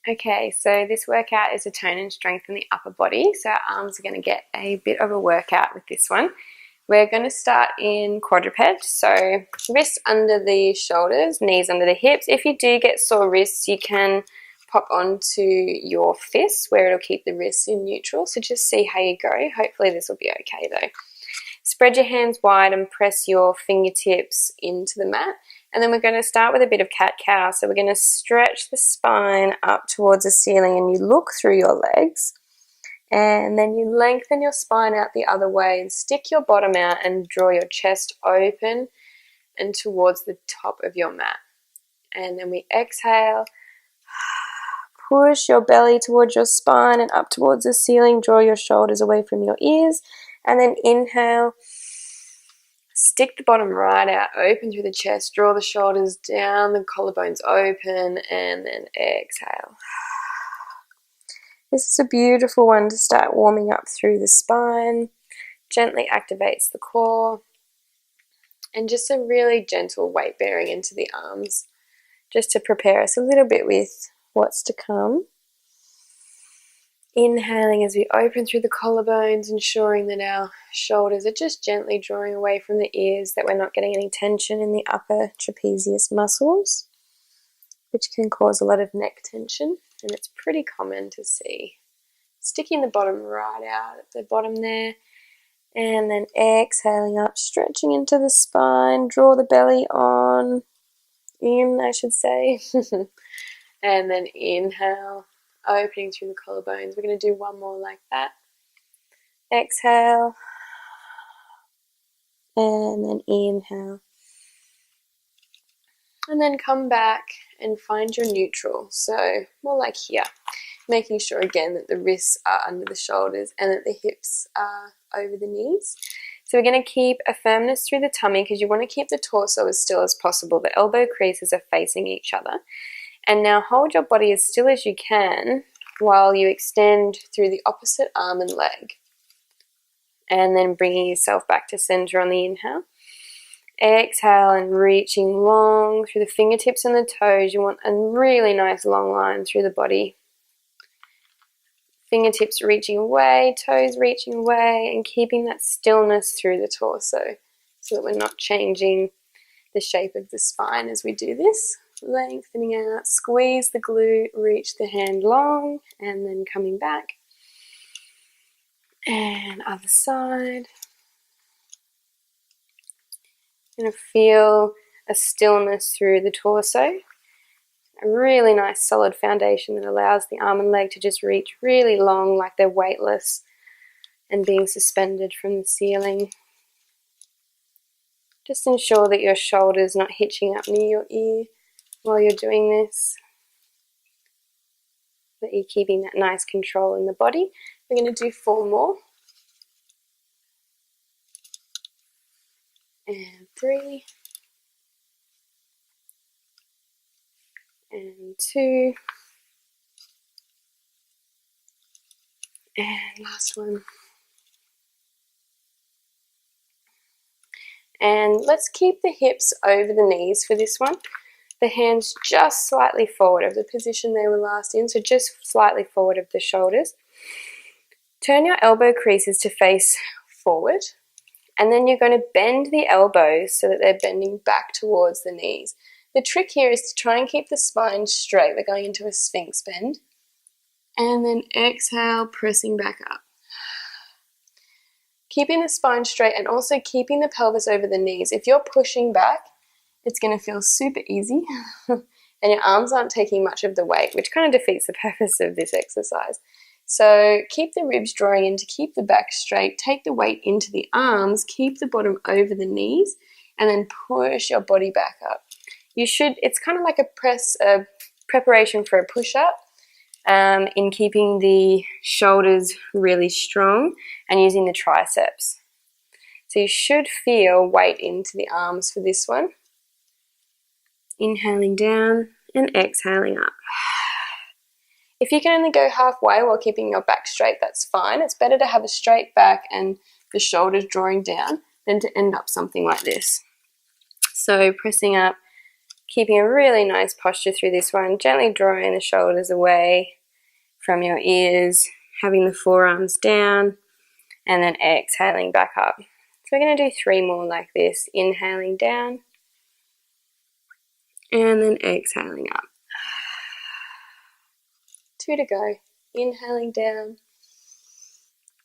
Okay, so this workout is to tone and strengthen the upper body. So our arms are going to get a bit of a workout with this one. We're going to start in quadruped. So wrists under the shoulders, knees under the hips. If you do get sore wrists, you can pop onto your fists where it'll keep the wrists in neutral. So just see how you go. Hopefully this will be okay though. Spread your hands wide and press your fingertips into the mat. And then we're going to start with a bit of cat-cow. So we're going to stretch the spine up towards the ceiling and you look through your legs. And then you lengthen your spine out the other way and stick your bottom out and draw your chest open and towards the top of your mat. And then we exhale. Push your belly towards your spine and up towards the ceiling. Draw your shoulders away from your ears. And then inhale. Stick the bottom right out, open through the chest, draw the shoulders down, the collarbones open, and then exhale. This is a beautiful one to start warming up through the spine. Gently activates the core. And just a really gentle weight bearing into the arms, just to prepare us a little bit with what's to come. Inhaling as we open through the collarbones, ensuring that our shoulders are just gently drawing away from the ears, that we're not getting any tension in the upper trapezius muscles, which can cause a lot of neck tension, and it's pretty common to see. Sticking the bottom right out at the bottom there, and then exhaling up, stretching into the spine, draw the belly in, I should say, and then inhale. Opening through the collarbones. We're going to do one more like that. Exhale. And then inhale. And then come back and find your neutral. So more like here. Making sure again that the wrists are under the shoulders and that the hips are over the knees. So we're going to keep a firmness through the tummy because you want to keep the torso as still as possible. The elbow creases are facing each other. And now hold your body as still as you can while you extend through the opposite arm and leg. And then bringing yourself back to center on the inhale. Exhale and reaching long through the fingertips and the toes. You want a really nice long line through the body. Fingertips reaching away, toes reaching away, and keeping that stillness through the torso so that we're not changing the shape of the spine as we do this. Lengthening out, squeeze the glute, reach the hand long, and then coming back. And other side. Going to feel a stillness through the torso. A really nice solid foundation that allows the arm and leg to just reach really long like they're weightless and being suspended from the ceiling. Just ensure that your shoulder's not hitching up near your ear while you're doing this, that you're keeping that nice control in the body. We're going to do 4 more. And 3. And 2. And last one. And let's keep the hips over the knees for this one. The hands just slightly forward of the position they were last in, so just slightly forward of the shoulders. Turn your elbow creases to face forward, and then you're going to bend the elbows so that they're bending back towards the knees. The trick here is to try and keep the spine straight. We're going into a sphinx bend. And then exhale, pressing back up. Keeping the spine straight and also keeping the pelvis over the knees. If you're pushing back, it's going to feel super easy and your arms aren't taking much of the weight, which kind of defeats the purpose of this exercise. So keep the ribs drawing in to keep the back straight, take the weight into the arms, keep the bottom over the knees, and then push your body back up. It's kind of like a preparation for a push-up in keeping the shoulders really strong and using the triceps. So you should feel weight into the arms for this one. Inhaling down and exhaling up. If you can only go halfway while keeping your back straight, that's fine. It's better to have a straight back and the shoulders drawing down than to end up something like this. So pressing up, Keeping a really nice posture through this one, gently drawing the shoulders away from your ears, having the forearms down, and then exhaling back up. So we're going to do 3 more like this, inhaling down, and then exhaling up. 2 to go, inhaling down,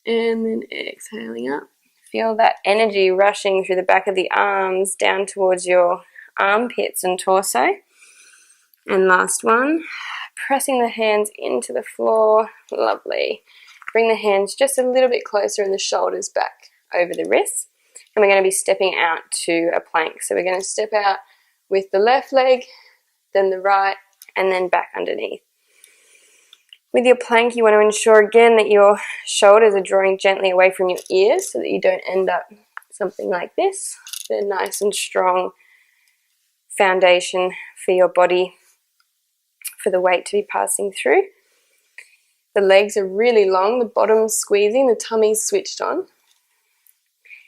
and then exhaling up. Feel that energy rushing through the back of the arms down towards your armpits and torso. And last one, pressing the hands into the floor. Lovely. Bring the hands just a little bit closer and the shoulders back over the wrists. And we're going to be stepping out to a plank. So we're going to step out with the left leg, then the right, and then back underneath. With your plank, you want to ensure again that your shoulders are drawing gently away from your ears so that you don't end up something like this. They're nice and strong foundation for your body, for the weight to be passing through. The legs are really long, the bottom's squeezing, the tummy's switched on.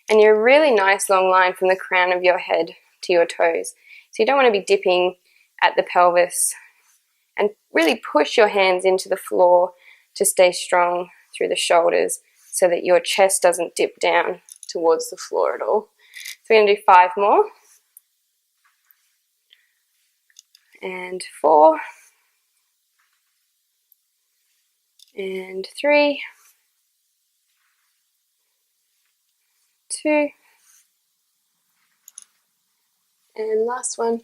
And you're a really nice long line from the crown of your head to your toes. So you don't want to be dipping at the pelvis, and really push your hands into the floor to stay strong through the shoulders so that your chest doesn't dip down towards the floor at all. So we're going to do 5 more. And 4. And 3. 2. And last one.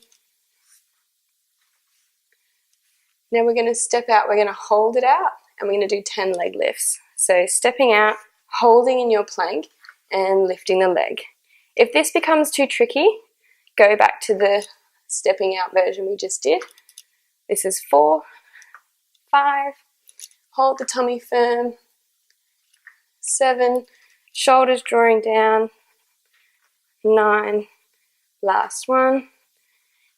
Now we're going to step out, we're going to hold it out, and we're going to do 10 leg lifts. So stepping out, holding in your plank, and lifting the leg. If this becomes too tricky, go back to the stepping out version we just did. This is 4, 5, hold the tummy firm, 7, shoulders drawing down, 9, last one,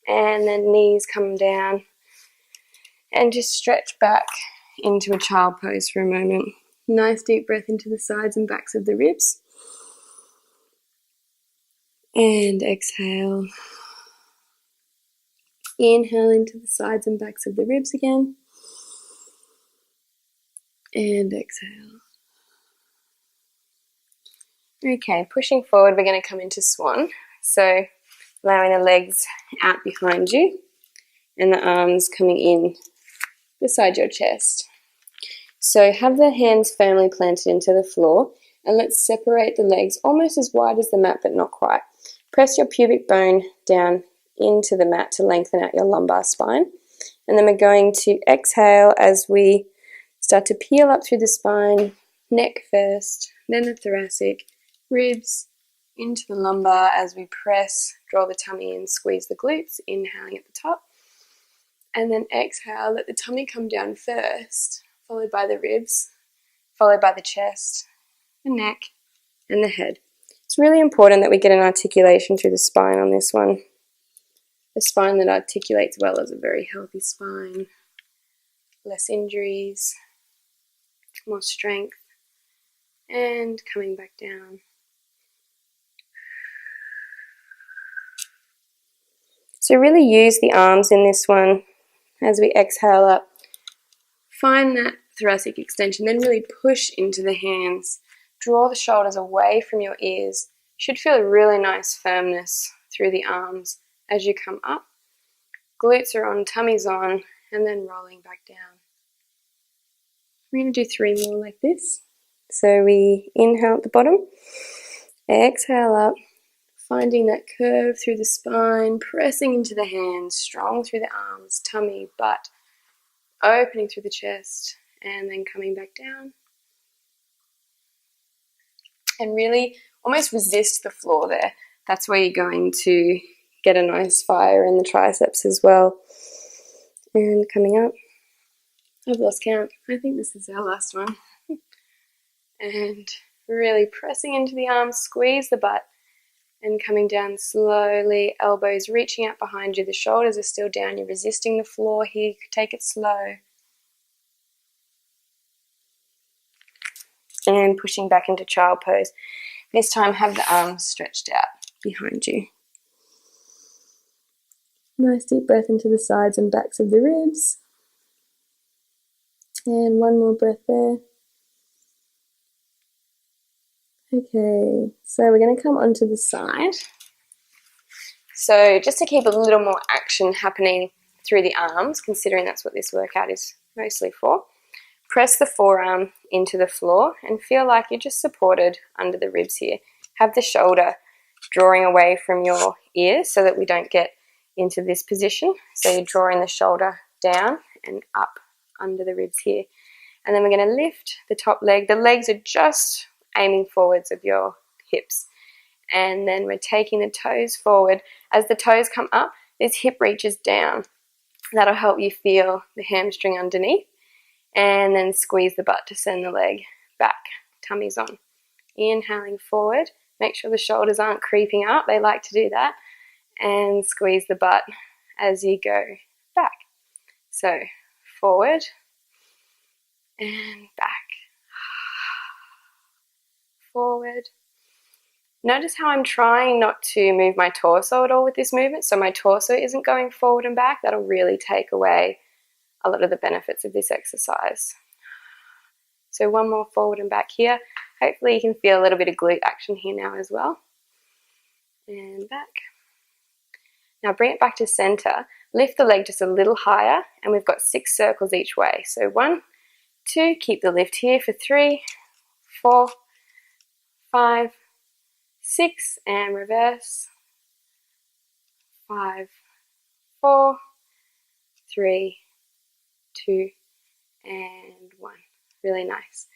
and then knees come down. And just stretch back into a child pose for a moment. Nice deep breath into the sides and backs of the ribs. And exhale. Inhale into the sides and backs of the ribs again. And exhale. Okay, pushing forward, we're going to come into swan. So allowing the legs out behind you and the arms coming in beside your chest. So have the hands firmly planted into the floor, and let's separate the legs almost as wide as the mat but not quite. Press your pubic bone down into the mat to lengthen out your lumbar spine, and then we're going to exhale as we start to peel up through the spine, neck first, then the thoracic, ribs into the lumbar as we press, draw the tummy in, squeeze the glutes, inhaling at the top. And then exhale, let the tummy come down first, followed by the ribs, followed by the chest, the neck, and the head. It's really important that we get an articulation through the spine on this one. A spine that articulates well is a very healthy spine. Less injuries, more strength, and coming back down. So really use the arms in this one. As we exhale up, find that thoracic extension, then really push into the hands. Draw the shoulders away from your ears. You should feel a really nice firmness through the arms as you come up. Glutes are on, tummy's on, and then rolling back down. We're going to do 3 more like this. So we inhale at the bottom, exhale up, finding that curve through the spine, pressing into the hands, strong through the arms, tummy, butt, opening through the chest, and then coming back down. And really almost resist the floor there. That's where you're going to get a nice fire in the triceps as well. And coming up. I've lost count. I think this is our last one. And really pressing into the arms, squeeze the butt. And coming down slowly, elbows reaching out behind you. The shoulders are still down. You're resisting the floor here. Take it slow. And pushing back into child pose. This time have the arms stretched out behind you. Nice deep breath into the sides and backs of the ribs. And one more breath there. Okay, so we're going to come onto the side. So just to keep a little more action happening through the arms, considering that's what this workout is mostly for, press the forearm into the floor and feel like you're just supported under the ribs here. Have the shoulder drawing away from your ears so that we don't get into this position. So you're drawing the shoulder down and up under the ribs here. And then we're going to lift the top leg. The legs are just aiming forwards of your hips. And then we're taking the toes forward. As the toes come up, this hip reaches down. That'll help you feel the hamstring underneath. And then squeeze the butt to send the leg back. Tummy's on. Inhaling forward. Make sure the shoulders aren't creeping up. They like to do that. And squeeze the butt as you go back. So forward and back. Forward. Notice how I'm trying not to move my torso at all with this movement, so my torso isn't going forward and back. That'll really take away a lot of the benefits of this exercise. So one more forward and back here. Hopefully you can feel a little bit of glute action here now as well. And back. Now bring it back to center. Lift the leg just a little higher, and we've got 6 circles each way. So 1, 2, keep the lift here for 3, 4, 5, 6, and reverse. 5, 4, 3, 2, and 1. Really nice.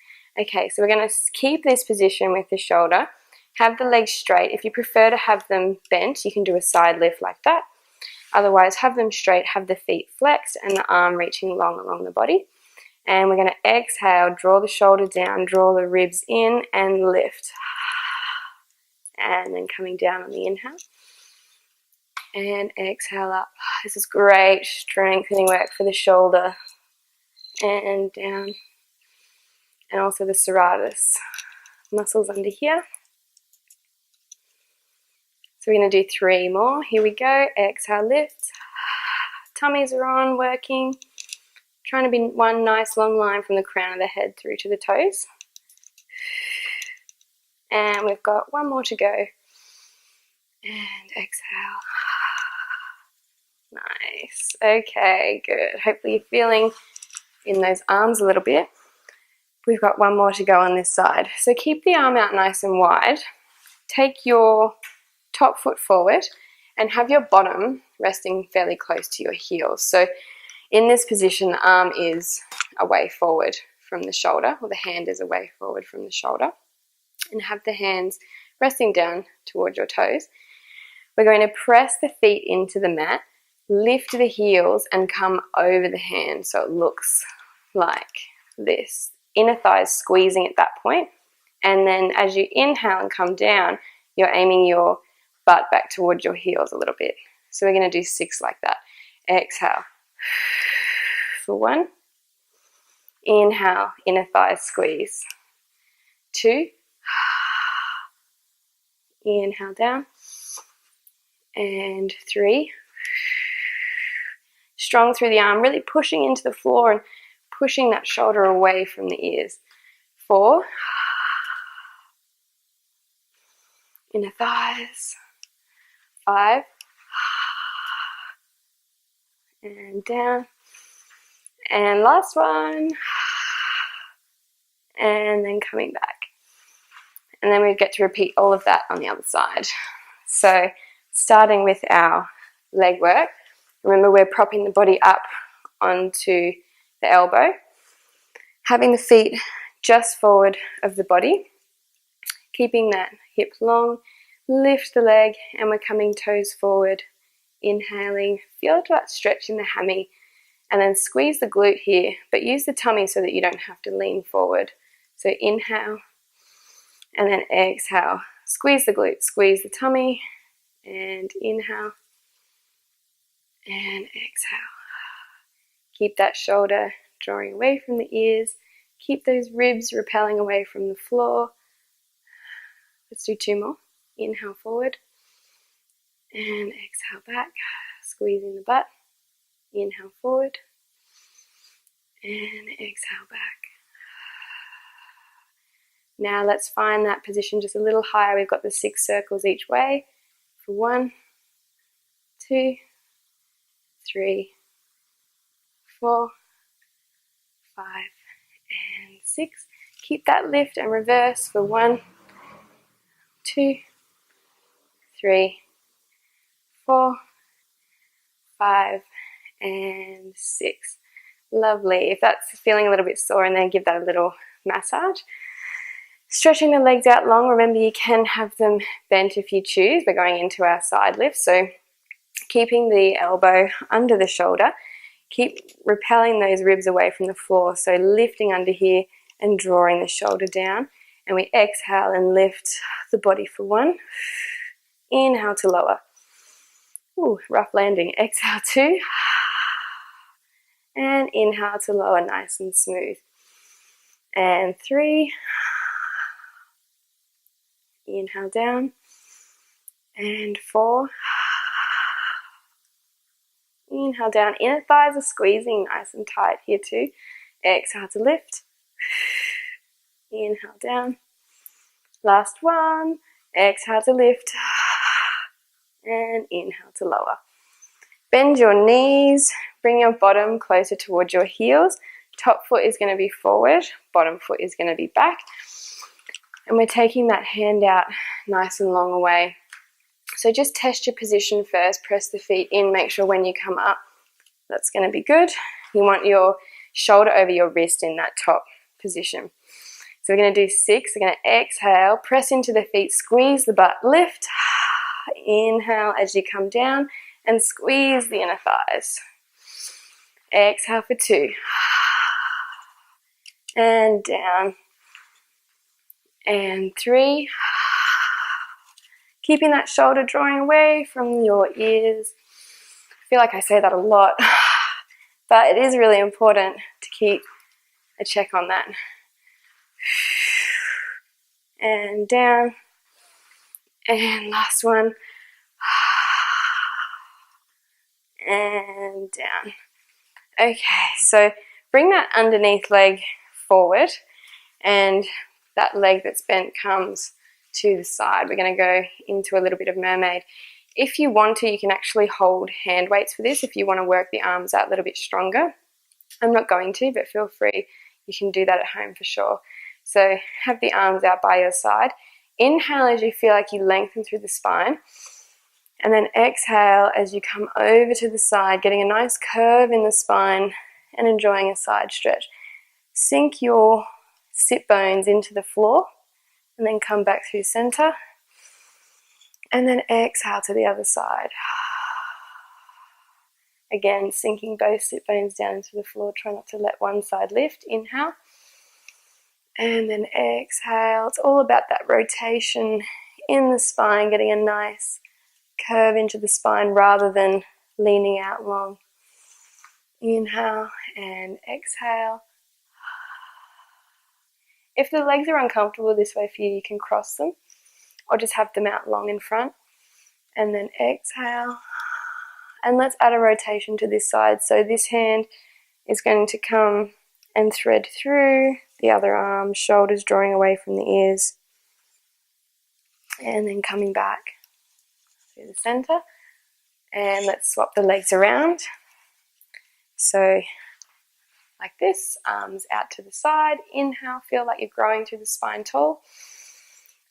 Okay, so we're going to keep this position with the shoulder. Have the legs straight. If you prefer to have them bent, you can do a side lift like that. Otherwise, have them straight, have the feet flexed and the arm reaching long along the body. And we're going to exhale, draw the shoulder down, draw the ribs in and lift. And then coming down on the inhale. And exhale up. This is great strengthening work for the shoulder. And down. And also the serratus muscles under here. So we're going to do 3 more. Here we go. Exhale, lift. Tummies are on, working. Trying to be one nice long line from the crown of the head through to the toes. And we've got 1 more to go. And exhale. Nice. Okay, good. Hopefully you're feeling in those arms a little bit. We've got 1 more to go on this side. So keep the arm out nice and wide. Take your top foot forward and have your bottom resting fairly close to your heels. So in this position, the arm is away forward from the shoulder, or the hand is away forward from the shoulder. And have the hands resting down towards your toes. We're going to press the feet into the mat, lift the heels and come over the hand so it looks like this. Inner thighs squeezing at that point. And then as you inhale and come down, you're aiming your butt back towards your heels a little bit. So we're going to do 6 like that. Exhale. For 1. Inhale, inner thighs squeeze. 2. Inhale down. And 3. Strong through the arm, really pushing into the floor and pushing that shoulder away from the ears. 4. Inner thighs. 5. And down. And last one. And then coming back. And then we get to repeat all of that on the other side. So starting with our leg work, remember we're propping the body up onto the elbow, having the feet just forward of the body, keeping that hip long, lift the leg, and we're coming toes forward, inhaling, feel that stretch in the hammy, and then squeeze the glute here, but use the tummy so that you don't have to lean forward. So inhale, and then exhale, squeeze the glute, squeeze the tummy, and inhale, and exhale. Keep that shoulder drawing away from the ears, keep those ribs repelling away from the floor. Let's do 2 more. Inhale forward, and exhale back, squeezing the butt. Inhale forward and exhale back. Now let's find that position just a little higher. We've got the 6 circles each way for 1, 2, 3, 4, 5, and 6. Keep that lift and reverse for 1, 2, 3, 4, 5, and 6. Lovely. If that's feeling a little bit sore, and then give that a little massage. Stretching the legs out long. Remember, you can have them bent if you choose. We're going into our side lift, so keeping the elbow under the shoulder. Keep repelling those ribs away from the floor, so lifting under here and drawing the shoulder down. And we exhale and lift the body for 1. Inhale to lower. Ooh, rough landing. Exhale 2. And inhale to lower, nice and smooth. And 3. Inhale down. And 4. Inhale down. Inner thighs are squeezing nice and tight here too. Exhale to lift. Inhale down. Last one. Exhale to lift. And inhale to lower. Bend your knees. Bring your bottom closer towards your heels. Top foot is going to be forward. Bottom foot is going to be back. And we're taking that hand out nice and long away. So just test your position first. Press the feet in. Make sure when you come up, that's going to be good. You want your shoulder over your wrist in that top position. So we're going to do 6. We're going to exhale. Press into the feet. Squeeze the butt. Lift. Inhale as you come down. And squeeze the inner thighs. Exhale for 2. And down. And 3. Keeping that shoulder drawing away from your ears. I feel like I say that a lot, but it is really important to keep a check on that. And down. And last one. And down. Okay, so bring that underneath leg forward, and that leg that's bent comes to the side. We're going to go into a little bit of mermaid. If you want to, you can actually hold hand weights for this if you want to work the arms out a little bit stronger. I'm not going to, but feel free. You can do that at home for sure. So have the arms out by your side. Inhale as you feel like you lengthen through the spine. And then exhale as you come over to the side, getting a nice curve in the spine and enjoying a side stretch. Sink your sit bones into the floor and then come back through center. And then exhale to the other side. Again, sinking both sit bones down into the floor. Try not to let one side lift. Inhale. And then exhale. It's all about that rotation in the spine, getting a nice curve into the spine rather than leaning out long. Inhale and exhale. If the legs are uncomfortable this way for you, you can cross them or just have them out long in front. And then exhale. And let's add a rotation to this side. So this hand is going to come and thread through the other arm, shoulders drawing away from the ears. And then coming back through the center. And let's swap the legs around. So like this, arms out to the side. Inhale, feel like you're growing through the spine tall.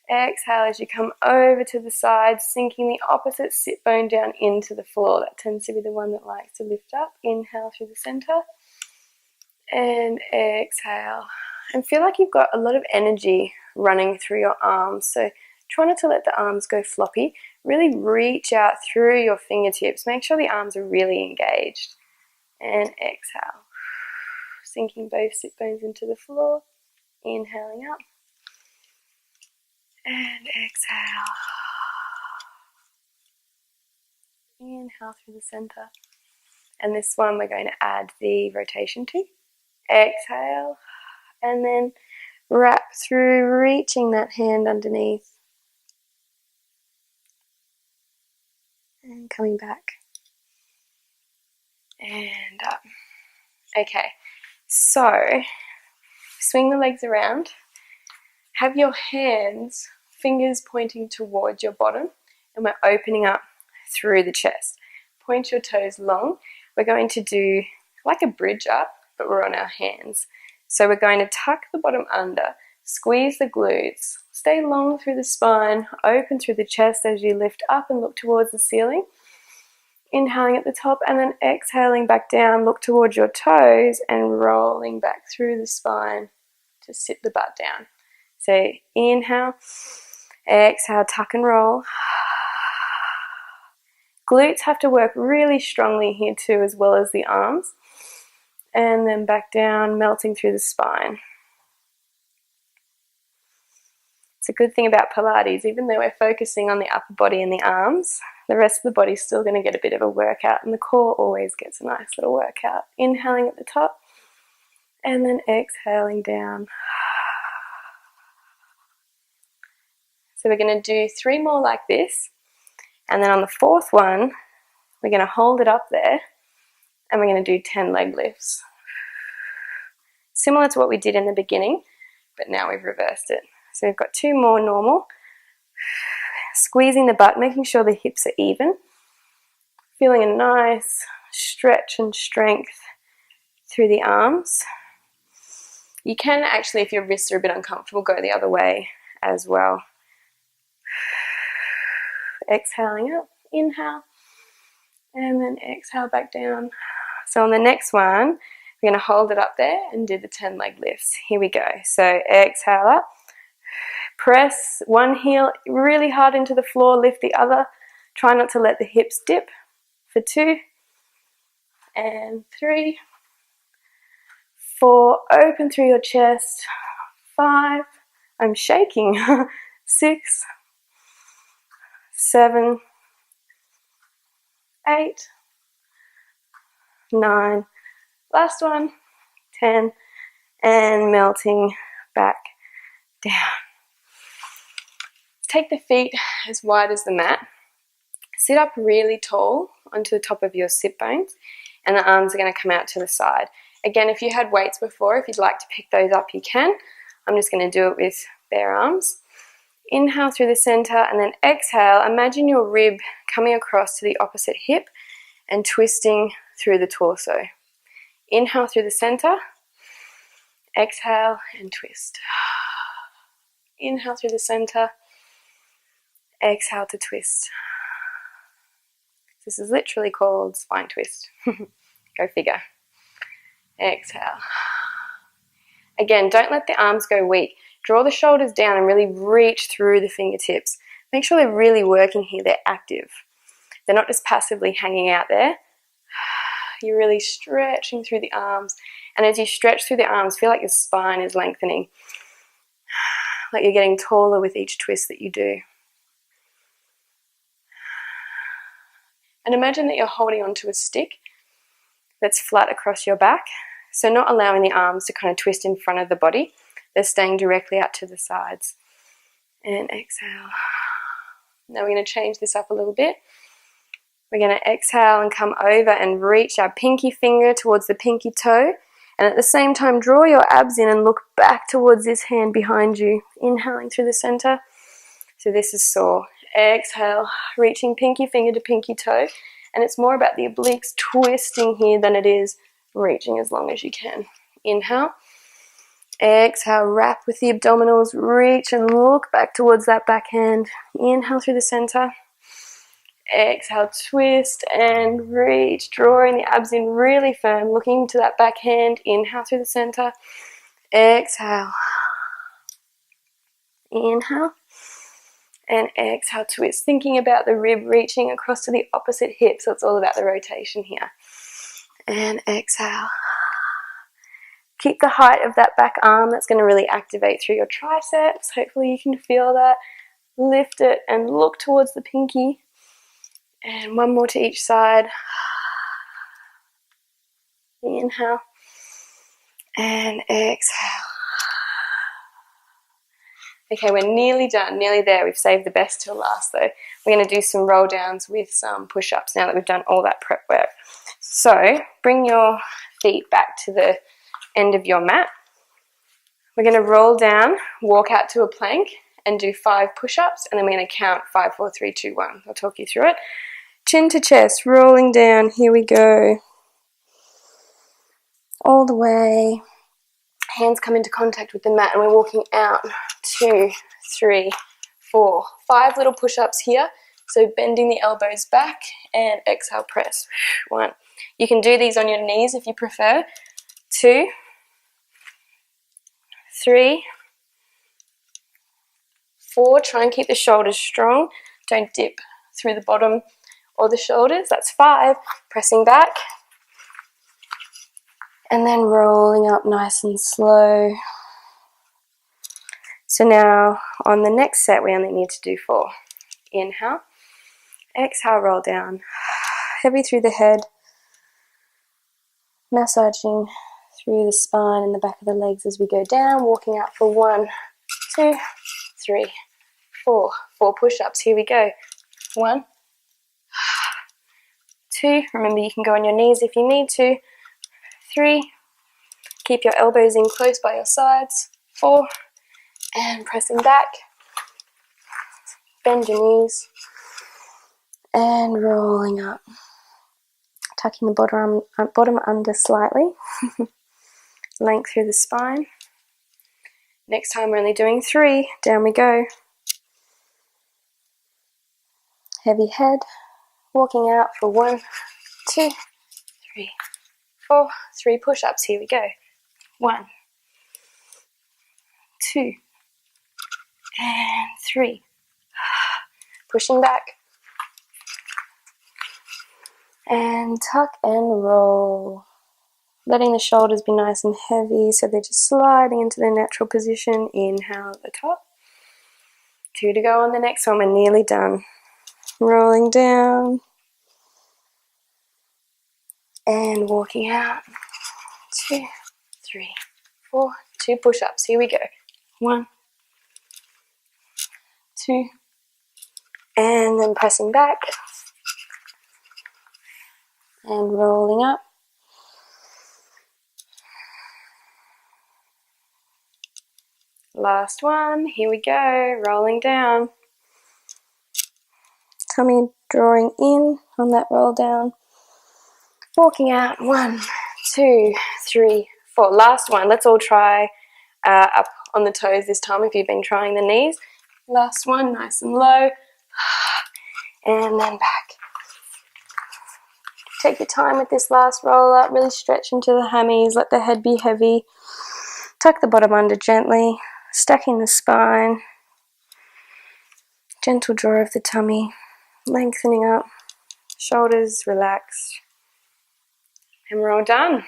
Exhale as you come over to the side, sinking the opposite sit bone down into the floor. That tends to be the one that likes to lift up. Inhale through the center. And exhale. And feel like you've got a lot of energy running through your arms. So try not to let the arms go floppy. Really reach out through your fingertips. Make sure the arms are really engaged. And exhale. Sinking both sit bones into the floor. Inhaling up. And exhale. Inhale through the center. And this one we're going to add the rotation to. Exhale. And then wrap through, reaching that hand underneath. And coming back. and up. Okay, so swing the legs around. Have your hands, fingers pointing towards your bottom, and we're opening up through the chest. Point your toes long. We're going to do like a bridge up, but we're on our hands. So we're going to tuck the bottom under, squeeze the glutes, stay long through the spine, open through the chest as you lift up and look towards the ceiling. Inhaling at the top and then exhaling back down, look towards your toes and rolling back through the spine to sit the butt down. So inhale, exhale, tuck and roll. Glutes have to work really strongly here too, as well as the arms. And then back down, melting through the spine. It's a good thing about Pilates, even though we're focusing on the upper body and the arms, the rest of the body's still going to get a bit of a workout, and the core always gets a nice little workout. Inhaling at the top, and then exhaling down. So we're going to do 3 more like this, and then on the 4th one, we're going to hold it up there, and we're going to do 10 leg lifts. Similar to what we did in the beginning, but now we've reversed it. So we've got 2 more normal. Squeezing the butt, making sure the hips are even. Feeling a nice stretch and strength through the arms. You can actually, if your wrists are a bit uncomfortable, go the other way as well. Exhaling up, inhale, and then exhale back down. So on the next one, we're going to hold it up there and do the 10 leg lifts. Here we go. So exhale up. Press one heel really hard into the floor, lift the other. Try not to let the hips dip for 2 and 3, 4, open through your chest, 5, I'm shaking, 6, 7, 8, 9, last one, 10, and melting back down. Take the feet as wide as the mat. Sit up really tall onto the top of your sit bones, and the arms are going to come out to the side. Again, if you had weights before, if you'd like to pick those up, you can. I'm just going to do it with bare arms. Inhale through the center, and then exhale. Imagine your rib coming across to the opposite hip and twisting through the torso. Inhale through the center. Exhale and twist. Inhale through the center. Exhale to twist. This is literally called spine twist. Go figure. Exhale. Again, don't let the arms go weak. Draw the shoulders down and really reach through the fingertips. Make sure they're really working here, they're active. They're not just passively hanging out there. You're really stretching through the arms. And as you stretch through the arms, feel like your spine is lengthening. Like you're getting taller with each twist that you do. And imagine that you're holding onto a stick that's flat across your back. So not allowing the arms to kind of twist in front of the body. They're staying directly out to the sides. And exhale. Now we're going to change this up a little bit. We're going to exhale and come over and reach our pinky finger towards the pinky toe. And at the same time, draw your abs in and look back towards this hand behind you. Inhaling through the center. So this is sore. Exhale, reaching pinky finger to pinky toe. And it's more about the obliques twisting here than it is reaching as long as you can. Inhale. Exhale, wrap with the abdominals. Reach and look back towards that back hand. Inhale through the center. Exhale, twist and reach. Drawing the abs in really firm. Looking to that back hand. Inhale through the center. Exhale. Inhale. And exhale, twist. Thinking about the rib reaching across to the opposite hip. So it's all about the rotation here. And exhale. Keep the height of that back arm. That's going to really activate through your triceps. Hopefully you can feel that. Lift it and look towards the pinky. And one more to each side. Inhale. And exhale. Okay, we're nearly done, nearly there. We've saved the best till last though. We're going to do some roll downs with some push-ups now that we've done all that prep work. So bring your feet back to the end of your mat. We're going to roll down, walk out to a plank, and do 5 push-ups, and then we're going to count 5, 4, 3, 2, 1. I'll talk you through it. Chin to chest, rolling down. Here we go. All the way. Hands come into contact with the mat, and we're walking out. 2, 3, 4, 5 little push-ups here. So bending the elbows back, and exhale, press. 1. You can do these on your knees if you prefer. 2, 3, 4. Try and keep the shoulders strong. Don't dip through the bottom or the shoulders. That's 5. Pressing back. And then rolling up nice and slow. So now on the next set, we only need to do 4. Inhale. Exhale, roll down. Heavy through the head. Massaging through the spine and the back of the legs as we go down. Walking out for 1, 2, 3, 4. 4 push-ups. Here we go. 1, 2. Remember, you can go on your knees if you need to. 3. Keep your elbows in close by your sides. 4. And pressing back. Bend your knees. And rolling up. Tucking the bottom under slightly. Length through the spine. Next time we're only doing 3. Down we go. Heavy head. Walking out for 1, 2, 3, 4. 3 push-ups. Here we go. 1, 2, and 3. Pushing back. And tuck and roll. Letting the shoulders be nice and heavy so they're just sliding into their natural position. Inhale at the top. 2 to go on the next one. We're nearly done. Rolling down. And walking out. 2, 3, 4. 2 push-ups. Here we go. 1, 2. And then pressing back. And rolling up. Last one. Here we go. Rolling down. Tummy drawing in on that roll down. Walking out. 1, 2, 3, 4. Last one. Let's all try up on the toes this time if you've been trying the knees. Last one. Nice and low. And then back. Take your time with this last roll up. Really stretch into the hammies. Let the head be heavy. Tuck the bottom under gently. Stacking the spine. Gentle draw of the tummy. Lengthening up. Shoulders relaxed. And we're all done.